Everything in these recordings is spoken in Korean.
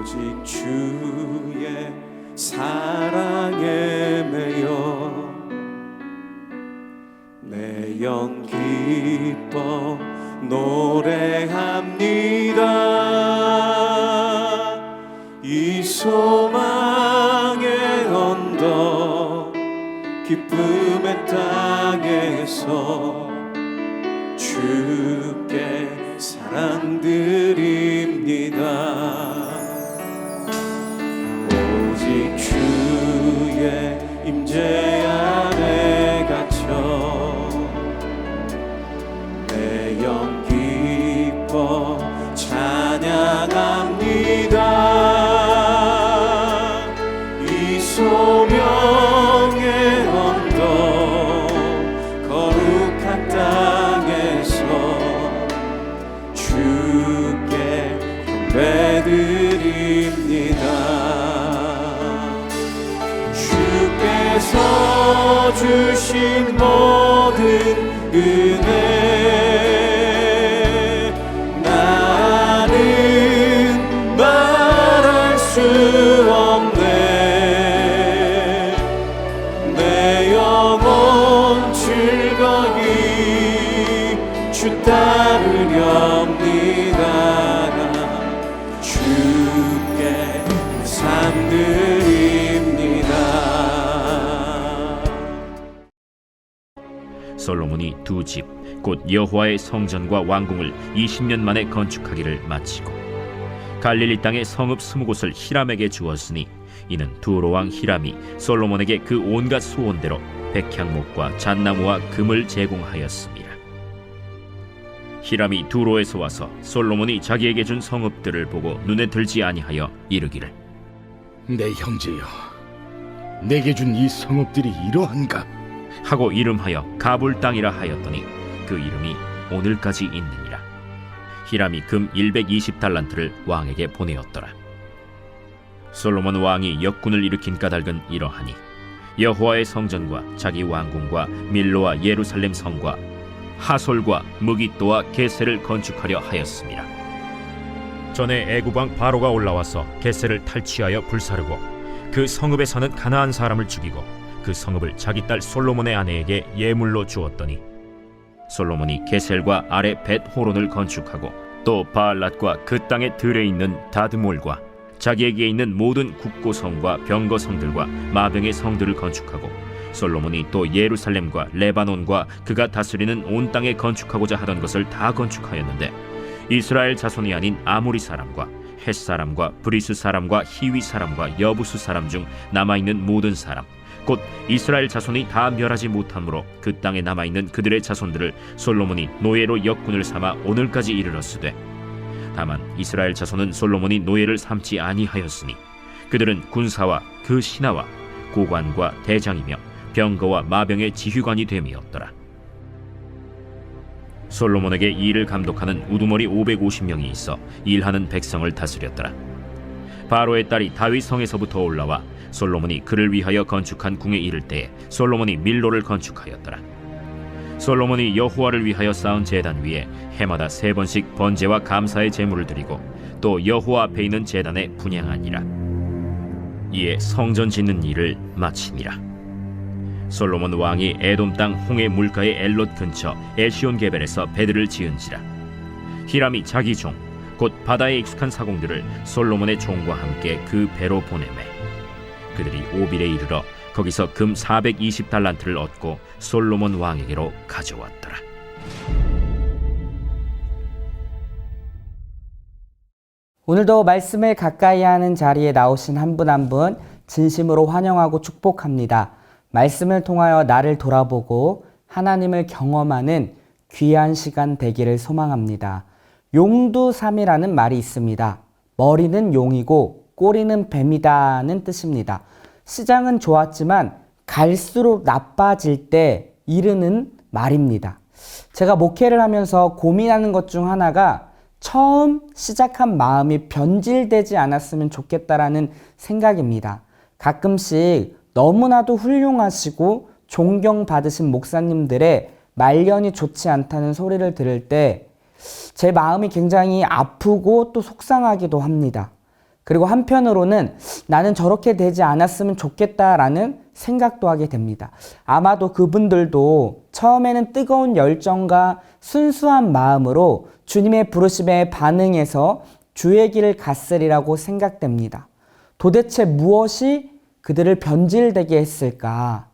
오직 주의 사랑에 매여 내 영 기뻐 노래합니다. 이 소망의 언덕 기쁨의 땅에서 주께 사랑드립니다. 오직 주의 임재 안에 갇혀 내 영 기뻐 찬양합니다. 이 소명의 언덕 거룩한 땅에서 주께 경배드립니다. 주께서 주신 모든 은혜 나는 말할 수 없네. 내 영혼 즐거이 주 따르렵니다. 주께 감사드립니다. 솔로몬이 두 집, 곧 여호와의 성전과 왕궁을 20년 만에 건축하기를 마치고 갈릴리 땅의 성읍 20곳을 히람에게 주었으니 이는 두로 왕 히람이 솔로몬에게 그 온갖 소원대로 백향목과 잣나무와 금을 제공하였습니다. 히람이 두로에서 와서 솔로몬이 자기에게 준 성읍들을 보고 눈에 들지 아니하여 이르기를 내 형제여, 내게 준 이 성읍들이 이러한가? 하고 이름하여 가불 땅이라 하였더니 그 이름이 오늘까지 있느니라. 히람이 금 120달란트를 왕에게 보내었더라. 솔로몬 왕이 역군을 일으킨 까닭은 이러하니 여호와의 성전과 자기 왕궁과 밀로와 예루살렘 성과 하솔과 무깃도와 게셀을 건축하려 하였습니다. 전에 애굽 왕 바로가 올라와서 게셀을 탈취하여 불사르고 그 성읍에 사는 가나안 사람을 죽이고 그 성읍을 자기 딸 솔로몬의 아내에게 예물로 주었더니 솔로몬이 게셀과 아래 벳 호론을 건축하고 또 바알랏과 그 땅의 들에 있는 다드몰과 자기에게 있는 모든 국고성과 병거성들과 마병의 성들을 건축하고 솔로몬이 또 예루살렘과 레바논과 그가 다스리는 온 땅에 건축하고자 하던 것을 다 건축하였는데 이스라엘 자손이 아닌 아모리 사람과 헷 사람과 브리스 사람과 히위 사람과 여부수 사람 중 남아있는 모든 사람 곧 이스라엘 자손이 다 멸하지 못함으로 그 땅에 남아있는 그들의 자손들을 솔로몬이 노예로 역군을 삼아 오늘까지 이르렀으되 다만 이스라엘 자손은 솔로몬이 노예를 삼지 아니하였으니 그들은 군사와 그 신하와 고관과 대장이며 병거와 마병의 지휘관이 됨이었더라. 솔로몬에게 이 일을 감독하는 우두머리 550명이 있어 일하는 백성을 다스렸더라. 바로의 딸이 다윗 성에서부터 올라와 솔로몬이 그를 위하여 건축한 궁에 이를 때에 솔로몬이 밀로를 건축하였더라. 솔로몬이 여호와를 위하여 쌓은 제단 위에 해마다 3번씩 번제와 감사의 제물을 드리고 또 여호와 앞에 있는 제단에 분향하니라. 이에 성전 짓는 일을 마치니라. 솔로몬 왕이 에돔 땅 홍해 물가의 엘롯 근처 엘시온 게벨에서 배들을 지은지라. 히람이 자기 종 곧 바다에 익숙한 사공들을 솔로몬의 종과 함께 그 배로 보내매 그들이 오빌에 이르러 거기서 금 420달란트를 얻고 솔로몬 왕에게로 가져왔더라. 오늘도 말씀을 가까이 하는 자리에 나오신 한 분 한 분 진심으로 환영하고 축복합니다. 말씀을 통하여 나를 돌아보고 하나님을 경험하는 귀한 시간 되기를 소망합니다. 용두삼이라는 말이 있습니다. 머리는 용이고 꼬리는 뱀이다는 뜻입니다. 시장은 좋았지만 갈수록 나빠질 때 이르는 말입니다. 제가 목회를 하면서 고민하는 것 중 하나가 처음 시작한 마음이 변질되지 않았으면 좋겠다라는 생각입니다. 가끔씩 너무나도 훌륭하시고 존경받으신 목사님들의 말년이 좋지 않다는 소리를 들을 때 제 마음이 굉장히 아프고 또 속상하기도 합니다. 그리고 한편으로는 나는 저렇게 되지 않았으면 좋겠다라는 생각도 하게 됩니다. 아마도 그분들도 처음에는 뜨거운 열정과 순수한 마음으로 주님의 부르심에 반응해서 주의 길을 갔으리라고 생각됩니다. 도대체 무엇이 그들을 변질되게 했을까?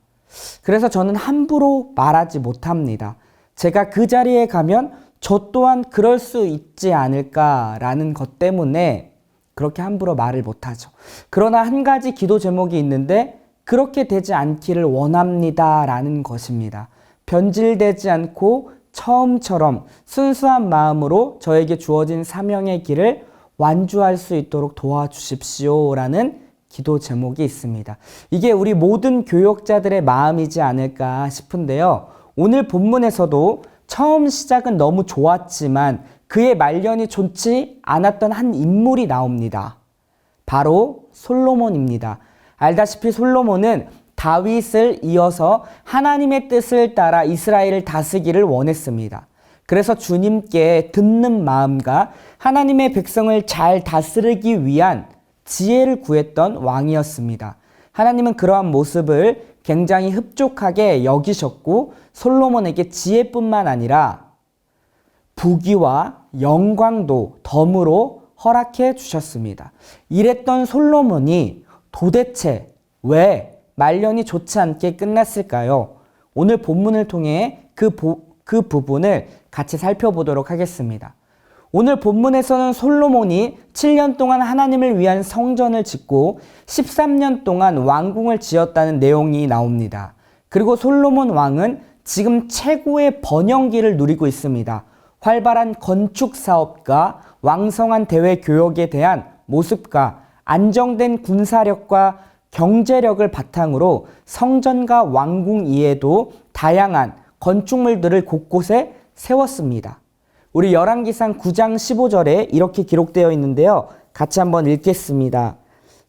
그래서 저는 함부로 말하지 못합니다. 제가 그 자리에 가면 저 또한 그럴 수 있지 않을까라는 것 때문에 그렇게 함부로 말을 못하죠. 그러나 한 가지 기도 제목이 있는데 그렇게 되지 않기를 원합니다라는 것입니다. 변질되지 않고 처음처럼 순수한 마음으로 저에게 주어진 사명의 길을 완주할 수 있도록 도와주십시오라는 기도 제목이 있습니다. 이게 우리 모든 교역자들의 마음이지 않을까 싶은데요. 오늘 본문에서도 처음 시작은 너무 좋았지만 그의 말년이 좋지 않았던 한 인물이 나옵니다. 바로 솔로몬입니다. 알다시피 솔로몬은 다윗을 이어서 하나님의 뜻을 따라 이스라엘을 다스리기를 원했습니다. 그래서 주님께 듣는 마음과 하나님의 백성을 잘 다스리기 위한 지혜를 구했던 왕이었습니다. 하나님은 그러한 모습을 굉장히 흡족하게 여기셨고 솔로몬에게 지혜뿐만 아니라 부귀와 영광도 덤으로 허락해 주셨습니다. 이랬던 솔로몬이 도대체 왜 말년이 좋지 않게 끝났을까요? 오늘 본문을 통해 그 부분을 같이 살펴보도록 하겠습니다. 오늘 본문에서는 솔로몬이 7년 동안 하나님을 위한 성전을 짓고 13년 동안 왕궁을 지었다는 내용이 나옵니다. 그리고 솔로몬 왕은 지금 최고의 번영기를 누리고 있습니다. 활발한 건축 사업과 왕성한 대외 교역에 대한 모습과 안정된 군사력과 경제력을 바탕으로 성전과 왕궁 이에도 다양한 건축물들을 곳곳에 세웠습니다. 우리 열왕기상 9장 15절에 이렇게 기록되어 있는데요. 같이 한번 읽겠습니다.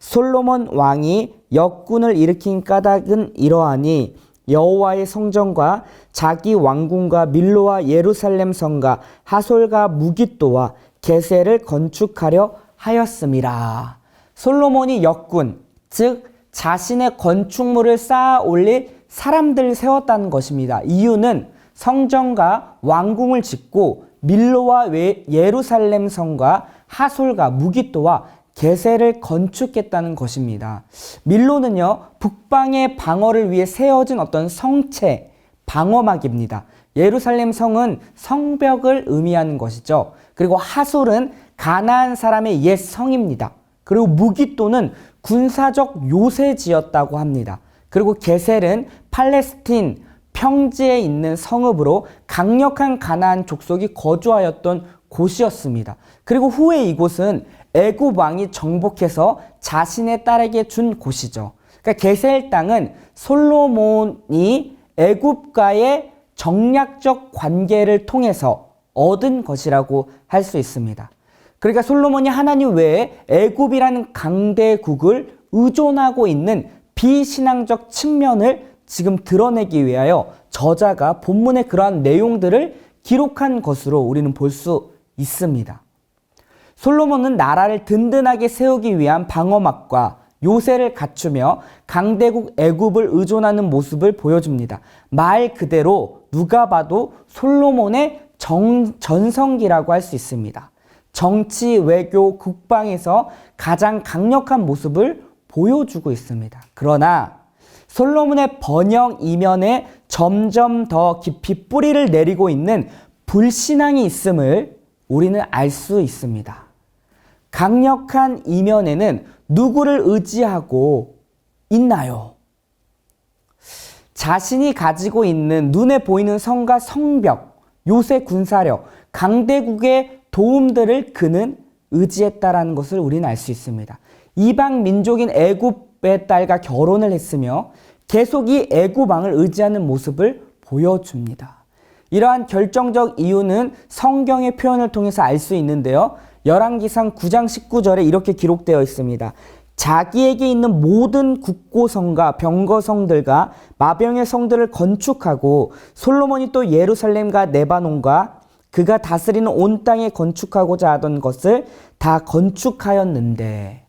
솔로몬 왕이 역군을 일으킨 까닭은 이러하니 여호와의 성전과 자기 왕궁과 밀로와 예루살렘 성과 하솔과 무깃도와 게셀을 건축하려 하였음이라. 솔로몬이 역군, 즉 자신의 건축물을 쌓아 올릴 사람들을 세웠다는 것입니다. 이유는 성전과 왕궁을 짓고 밀로와 예루살렘 성과 하솔과 무깃도와 게셀을 건축했다는 것입니다. 밀로는요, 북방의 방어를 위해 세워진 어떤 성체, 방어막입니다. 예루살렘 성은 성벽을 의미하는 것이죠. 그리고 하솔은 가나안 사람의 옛 성입니다. 그리고 무깃도는 군사적 요새지였다고 합니다. 그리고 게셀은 팔레스틴 평지에 있는 성읍으로 강력한 가나안 족속이 거주하였던 곳이었습니다. 그리고 후에 이곳은 애굽 왕이 정복해서 자신의 딸에게 준 곳이죠. 그러니까 게셀 땅은 솔로몬이 애굽과의 정략적 관계를 통해서 얻은 것이라고 할 수 있습니다. 그러니까 솔로몬이 하나님 외에 애굽이라는 강대국을 의존하고 있는 비신앙적 측면을 지금 드러내기 위하여 저자가 본문의 그러한 내용들을 기록한 것으로 우리는 볼 수 있습니다. 솔로몬은 나라를 든든하게 세우기 위한 방어막과 요새를 갖추며 강대국 애굽을 의존하는 모습을 보여줍니다. 말 그대로 누가 봐도 솔로몬의 전성기라고 할 수 있습니다. 정치, 외교, 국방에서 가장 강력한 모습을 보여주고 있습니다. 그러나 솔로몬의 번영 이면에 점점 더 깊이 뿌리를 내리고 있는 불신앙이 있음을 우리는 알 수 있습니다. 강력한 이면에는 누구를 의지하고 있나요? 자신이 가지고 있는 눈에 보이는 성과 성벽, 요새 군사력, 강대국의 도움들을 그는 의지했다라는 것을 우리는 알 수 있습니다. 이방 민족인 애굽의 딸과 결혼을 했으며 계속 이 애굽 왕을 의지하는 모습을 보여줍니다. 이러한 결정적 이유는 성경의 표현을 통해서 알 수 있는데요. 열왕기상 9장 19절에 이렇게 기록되어 있습니다. 자기에게 있는 모든 국고성과 병거성들과 마병의 성들을 건축하고 솔로몬이 또 예루살렘과 레바논과 그가 다스리는 온 땅에 건축하고자 하던 것을 다 건축하였는데,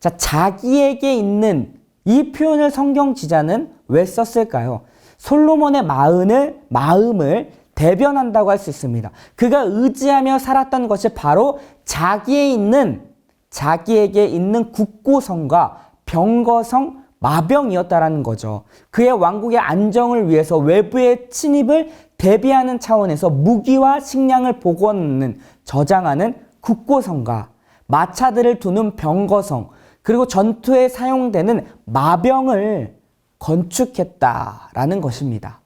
자, 자기에게 있는 이 표현을 성경 지자는 왜 썼을까요? 솔로몬의 마음을 대변한다고 할 수 있습니다. 그가 의지하며 살았던 것이 바로 자기에게 있는 국고성과 병거성 마병이었다라는 거죠. 그의 왕국의 안정을 위해서 외부의 침입을 대비하는 차원에서 무기와 식량을 보관하는 저장하는 국고성과 마차들을 두는 병거성, 그리고 전투에 사용되는 마병을 건축했다라는 것입니다.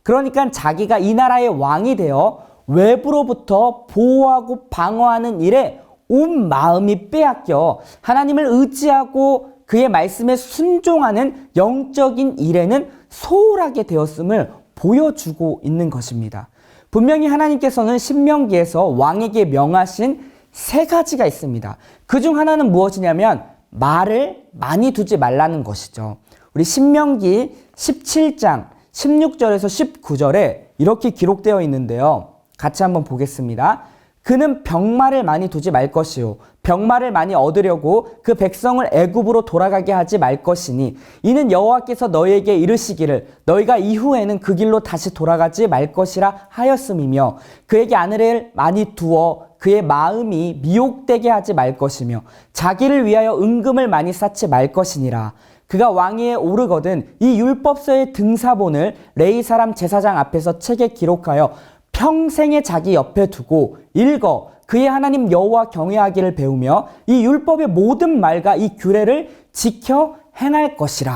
그러니까 자기가 이 나라의 왕이 되어 외부로부터 보호하고 방어하는 일에 온 마음이 빼앗겨 하나님을 의지하고 그의 말씀에 순종하는 영적인 일에는 소홀하게 되었음을 보여주고 있는 것입니다. 분명히 하나님께서는 신명기에서 왕에게 명하신 3가지가 있습니다. 그중 하나는 무엇이냐면 말을 많이 두지 말라는 것이죠. 우리 신명기 17장 16절에서 19절에 이렇게 기록되어 있는데요. 같이 한번 보겠습니다. 그는 병마를 많이 두지 말 것이요 병마를 많이 얻으려고 그 백성을 애굽으로 돌아가게 하지 말 것이니 이는 여호와께서 너희에게 이르시기를 너희가 이후에는 그 길로 다시 돌아가지 말 것이라 하였음이며 그에게 아내를 많이 두어 그의 마음이 미혹되게 하지 말 것이며 자기를 위하여 은금을 많이 쌓지 말 것이니라. 그가 왕위에 오르거든 이 율법서의 등사본을 레위 사람 제사장 앞에서 책에 기록하여 평생에 자기 옆에 두고 읽어 그의 하나님 여호와 경외하기를 배우며 이 율법의 모든 말과 이 규례를 지켜 행할 것이라.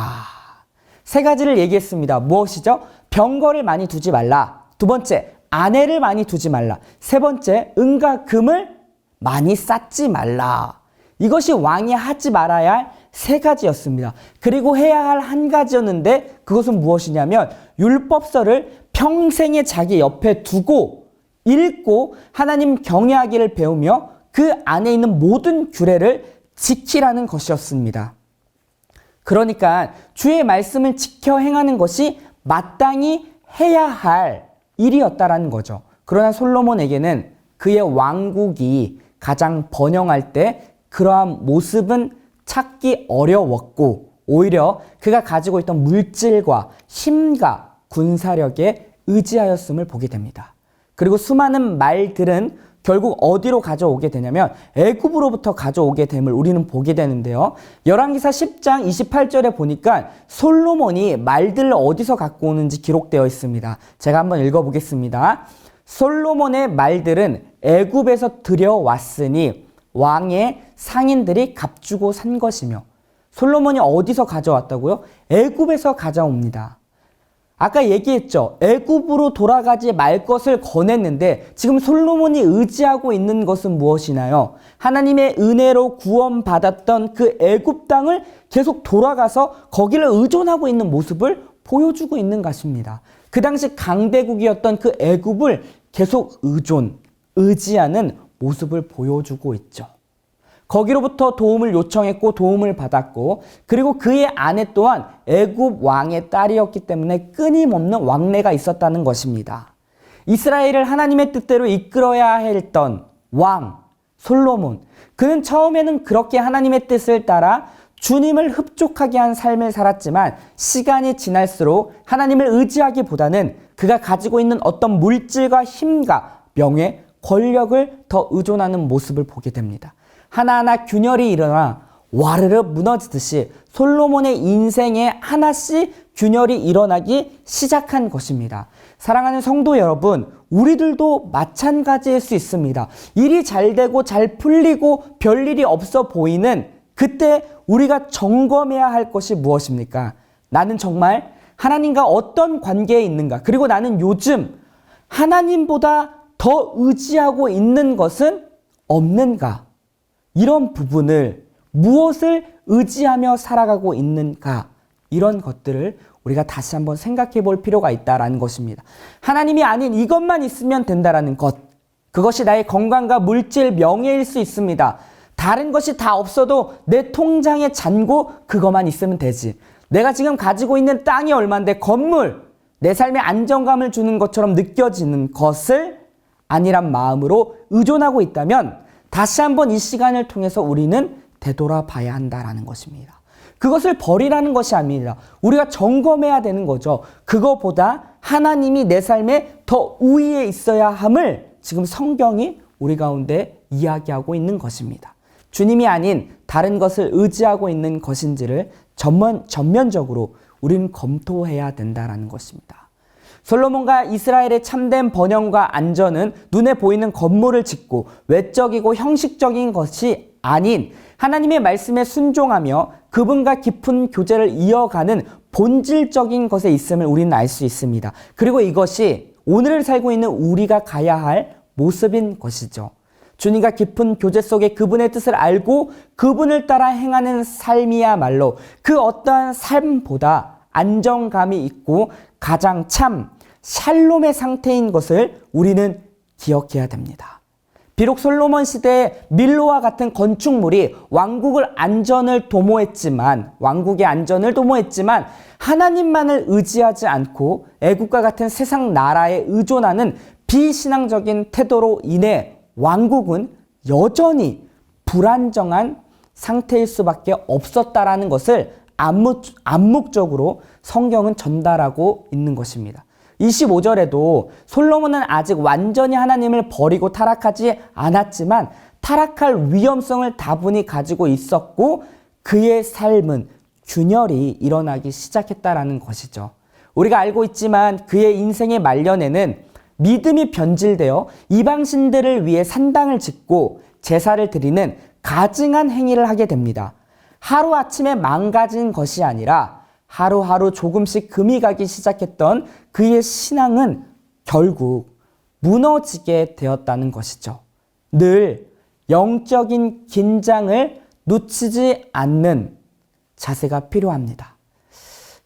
3가지를 얘기했습니다. 무엇이죠? 병거를 많이 두지 말라. 2번째, 아내를 많이 두지 말라. 3번째, 은과 금을 많이 쌓지 말라. 이것이 왕이 하지 말아야 할 3가지였습니다. 그리고 해야 할 1가지였는데 그것은 무엇이냐면 율법서를 평생에 자기 옆에 두고 읽고 하나님 경외하기를 배우며 그 안에 있는 모든 규례를 지키라는 것이었습니다. 그러니까 주의 말씀을 지켜 행하는 것이 마땅히 해야 할 일이었다라는 거죠. 그러나 솔로몬에게는 그의 왕국이 가장 번영할 때 그러한 모습은 찾기 어려웠고 오히려 그가 가지고 있던 물질과 힘과 군사력에 의지하였음을 보게 됩니다. 그리고 수많은 말들은 결국 어디로 가져오게 되냐면 애굽으로부터 가져오게 됨을 우리는 보게 되는데요. 열왕기사 10장 28절에 보니까 솔로몬이 말들을 어디서 갖고 오는지 기록되어 있습니다. 제가 한번 읽어보겠습니다. 솔로몬의 말들은 애굽에서 들여왔으니 왕의 상인들이 값주고 산 것이며 솔로몬이 어디서 가져왔다고요? 애굽에서 가져옵니다. 아까 얘기했죠. 애굽으로 돌아가지 말 것을 권했는데 지금 솔로몬이 의지하고 있는 것은 무엇이나요? 하나님의 은혜로 구원받았던 그 애굽 땅을 계속 돌아가서 거기를 의존하고 있는 모습을 보여주고 있는 것입니다. 그 당시 강대국이었던 그 애굽을 계속 의지하는 모습을 보여주고 있죠. 거기로부터 도움을 요청했고 도움을 받았고 그리고 그의 아내 또한 애굽 왕의 딸이었기 때문에 끊임없는 왕래가 있었다는 것입니다. 이스라엘을 하나님의 뜻대로 이끌어야 했던 왕 솔로몬, 그는 처음에는 그렇게 하나님의 뜻을 따라 주님을 흡족하게 한 삶을 살았지만 시간이 지날수록 하나님을 의지하기보다는 그가 가지고 있는 어떤 물질과 힘과 명예, 권력을 더 의존하는 모습을 보게 됩니다. 하나하나 균열이 일어나 와르르 무너지듯이 솔로몬의 인생에 하나씩 균열이 일어나기 시작한 것입니다. 사랑하는 성도 여러분, 우리들도 마찬가지일 수 있습니다. 일이 잘 되고 잘 풀리고 별일이 없어 보이는 그때 우리가 점검해야 할 것이 무엇입니까? 나는 정말 하나님과 어떤 관계에 있는가? 그리고 나는 요즘 하나님보다 더 의지하고 있는 것은 없는가? 이런 부분을 무엇을 의지하며 살아가고 있는가? 이런 것들을 우리가 다시 한번 생각해 볼 필요가 있다는 것입니다. 하나님이 아닌 이것만 있으면 된다는 것. 그것이 나의 건강과 물질, 명예일 수 있습니다. 다른 것이 다 없어도 내 통장에 잔고 그것만 있으면 되지. 내가 지금 가지고 있는 땅이 얼만데 건물, 내 삶에 안정감을 주는 것처럼 느껴지는 것을 아니란 마음으로 의존하고 있다면 다시 한번 이 시간을 통해서 우리는 되돌아봐야 한다라는 것입니다. 그것을 버리라는 것이 아닙니다. 우리가 점검해야 되는 거죠. 그거보다 하나님이 내 삶에 더 우위에 있어야 함을 지금 성경이 우리 가운데 이야기하고 있는 것입니다. 주님이 아닌 다른 것을 의지하고 있는 것인지를 전면적으로 우리는 검토해야 된다는 것입니다. 솔로몬과 이스라엘의 참된 번영과 안전은 눈에 보이는 건물을 짓고 외적이고 형식적인 것이 아닌 하나님의 말씀에 순종하며 그분과 깊은 교제를 이어가는 본질적인 것에 있음을 우리는 알 수 있습니다. 그리고 이것이 오늘을 살고 있는 우리가 가야 할 모습인 것이죠. 주님과 깊은 교제 속에 그분의 뜻을 알고 그분을 따라 행하는 삶이야말로 그 어떠한 삶보다 안정감이 있고 가장 참 샬롬의 상태인 것을 우리는 기억해야 됩니다. 비록 솔로몬 시대에 밀로와 같은 건축물이 왕국의 안전을 도모했지만 하나님만을 의지하지 않고 애국과 같은 세상 나라에 의존하는 비신앙적인 태도로 인해 왕국은 여전히 불안정한 상태일 수밖에 없었다라는 것을 암묵적으로 성경은 전달하고 있는 것입니다. 25절에도 솔로몬은 아직 완전히 하나님을 버리고 타락하지 않았지만 타락할 위험성을 다분히 가지고 있었고 그의 삶은 균열이 일어나기 시작했다라는 것이죠. 우리가 알고 있지만 그의 인생의 말년에는 믿음이 변질되어 이방신들을 위해 산당을 짓고 제사를 드리는 가증한 행위를 하게 됩니다. 하루아침에 망가진 것이 아니라 하루하루 조금씩 금이 가기 시작했던 그의 신앙은 결국 무너지게 되었다는 것이죠. 늘 영적인 긴장을 놓치지 않는 자세가 필요합니다.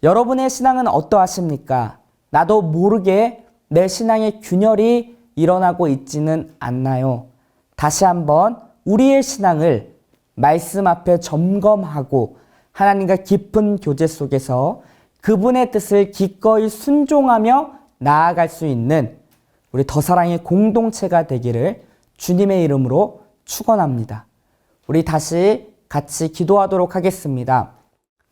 여러분의 신앙은 어떠하십니까? 나도 모르게 내 신앙의 균열이 일어나고 있지는 않나요? 다시 한번 우리의 신앙을 말씀 앞에 점검하고 하나님과 깊은 교제 속에서 그분의 뜻을 기꺼이 순종하며 나아갈 수 있는 우리 더사랑의 공동체가 되기를 주님의 이름으로 축원합니다. 우리 다시 같이 기도하도록 하겠습니다.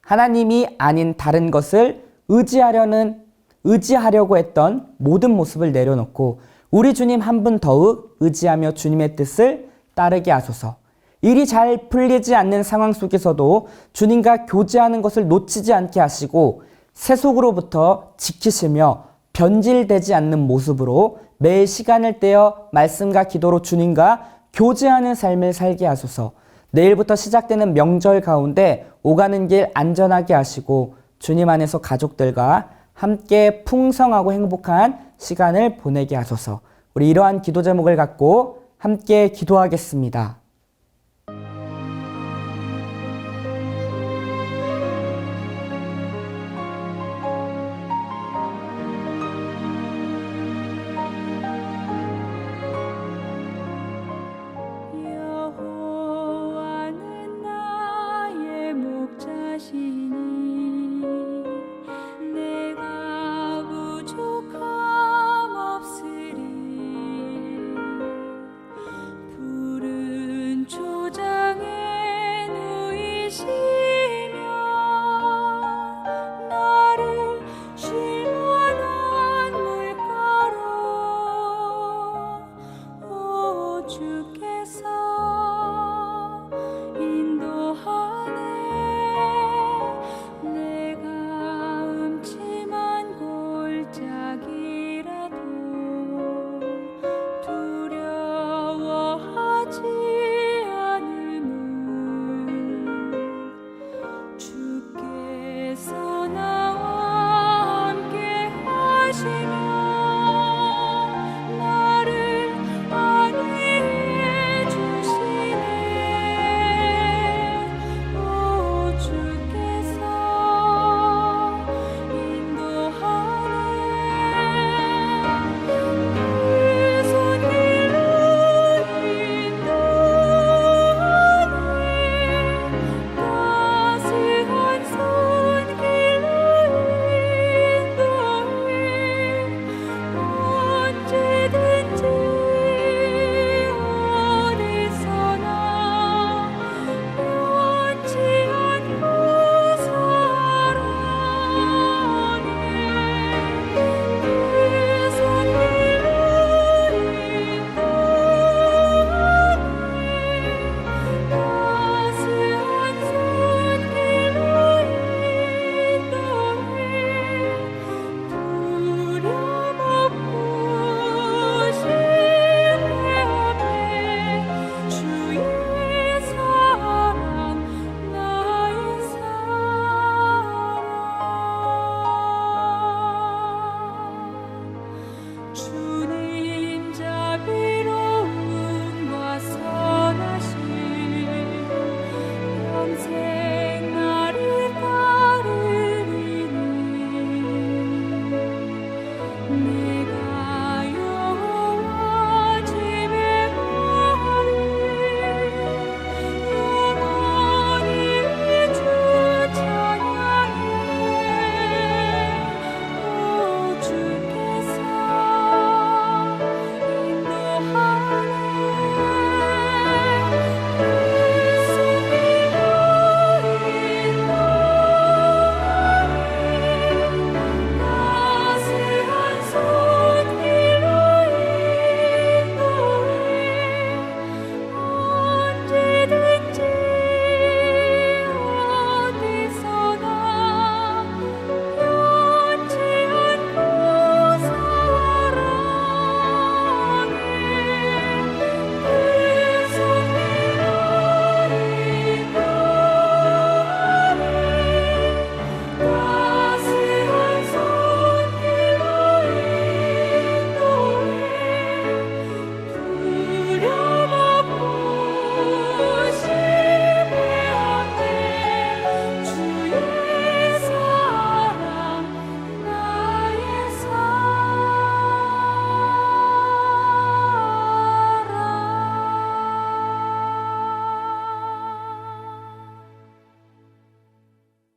하나님이 아닌 다른 것을 의지하려고 했던 모든 모습을 내려놓고 우리 주님 한 분 더욱 의지하며 주님의 뜻을 따르게 하소서. 일이 잘 풀리지 않는 상황 속에서도 주님과 교제하는 것을 놓치지 않게 하시고 세속으로부터 지키시며 변질되지 않는 모습으로 매 시간을 떼어 말씀과 기도로 주님과 교제하는 삶을 살게 하소서. 내일부터 시작되는 명절 가운데 오가는 길 안전하게 하시고 주님 안에서 가족들과 함께 풍성하고 행복한 시간을 보내게 하소서. 우리 이러한 기도 제목을 갖고 함께 기도하겠습니다.